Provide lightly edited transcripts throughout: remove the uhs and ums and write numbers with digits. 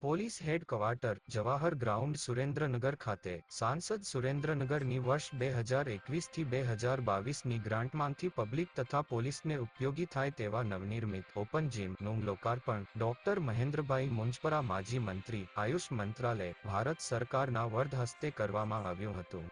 Police headquarter Jawahar ground Surendranagar ખાતે સાંસદ સુરેન્દ્રનગરની વર્ષ 2021થી 2022ની ગ્રાન્ટમાંથી પબ્લિક તથા પોલીસને ઉપયોગી થાય તેવા નવનિર્મિત ઓપન જીમનું લોકાર્પણ ડોક્ટર મહેન્દ્રભાઈ મુંજપરા માજી મંત્રી આયુષ મંત્રાલય ભારત સરકારના વરદ હસ્તે કરવામાં આવ્યું હતું।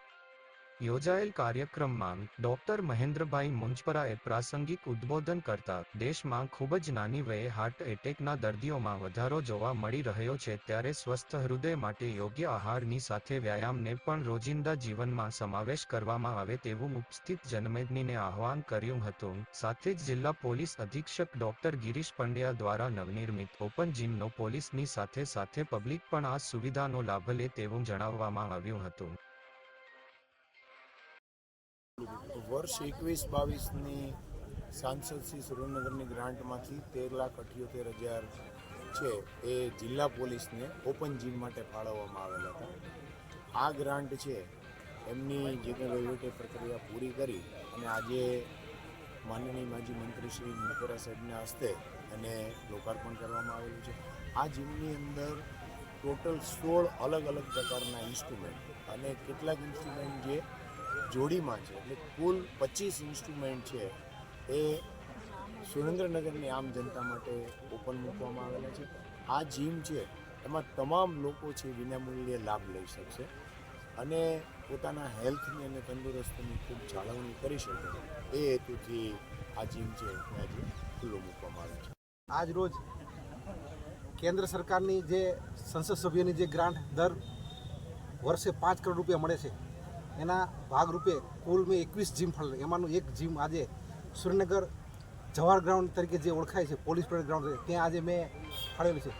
યોજાયેલ કાર્યક્રમમાં ડોક્ટર મહેન્દ્રભાઈ મુંજપરાએ પ્રાસંગિક ઉદ્બોધન કરતા દેશમાં ખૂબ જ નાની વયે હાર્ટ એટેકના દર્દીઓમાં વધારો જોવા મળી રહ્યો છે ત્યારે સ્વસ્થ હૃદય માટે યોગ્ય આહારની સાથે વ્યાયામને પણ રોજિંદા જીવનમાં સમાવેશ કરવામાં આવે તેવું ઉપસ્થિત જનમેદનીને આહવાન કર્યું હતું। સાથે જ જિલ્લા પોલીસ અધિક્ષક ડોક્ટર ગિરીશ પંડ્યા દ્વારા નવનિર્મિત ઓપન જીમનો પોલીસની સાથે સાથે પબ્લિક પણ આ સુવિધાનો લાભ લે તેવું જણાવવામાં આવ્યું હતું। વર્ષ 21-22ની સાંસદ શ્રી સુરેન્દ્રનગરની ગ્રાન્ટમાંથી 13,78,000 છે એ જિલ્લા પોલીસને ઓપન જીમ માટે ફાળવવામાં આવેલા હતા। આ ગ્રાન્ટ છે એમની જે કંઈ વહીવટી પ્રક્રિયા પૂરી કરી અને આજે માનનીય માજી મંત્રી શ્રી મુંજપરા સાહેબના હસ્તે એને લોકાર્પણ કરવામાં આવેલું છે। આ જીમની અંદર ટોટલ 16 અલગ અલગ પ્રકારના ઇન્સ્ટ્રુમેન્ટ અને કેટલાક ઇન્સ્ટ્રુમેન્ટ જે જોડીમાં છે એટલે કુલ 25 ઇન્સ્ટ્રુમેન્ટ છે એ સુરેન્દ્રનગરની આમ જનતા માટે ઓપન મૂકવામાં આવેલા છે। આ જીમ છે એમાં તમામ લોકો છે વિનામૂલ્યે લાભ લઈ શકશે અને પોતાના હેલ્થની અને તંદુરસ્તીની ખૂબ જાળવણી કરી શકે એ હેતુથી આ જીમ છે એ આજે ખુલ્લો મૂકવામાં આવે છે। આજ રોજ કેન્દ્ર સરકારની જે સંસદ સભ્યની જે ગ્રાન્ટ દર વર્ષે 5 કરોડ રૂપિયા મળે છે એના ભાગરૂપે કુલ મેં 21 જીમ ફાળવેલ, એમાંનું એક જીમ આજે સુરેન્દ્રનગર જવાહર ગ્રાઉન્ડ તરીકે જે ઓળખાય છે પોલીસ પરેડ ગ્રાઉન્ડ ત્યાં આજે મેં ફાળવેલું છે।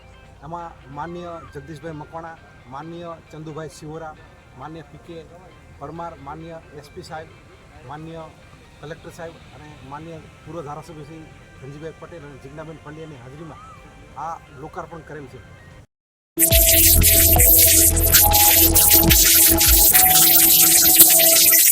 એમાં માનનીય જગદીશભાઈ મકવાણા, માનનીય ચંદુભાઈ સિહોરા, માનનીય પીકે પરમાર, માનનીય એસપી સાહેબ, માનનીય કલેક્ટર સાહેબ અને માનનીય પૂર્વ ધારાસભ્ય શ્રી ધનજીભાઈ પટેલ અને જિજ્ઞાબેન પંડ્યાની હાજરીમાં આ લોકાર્પણ કરેલ છે। Thank you.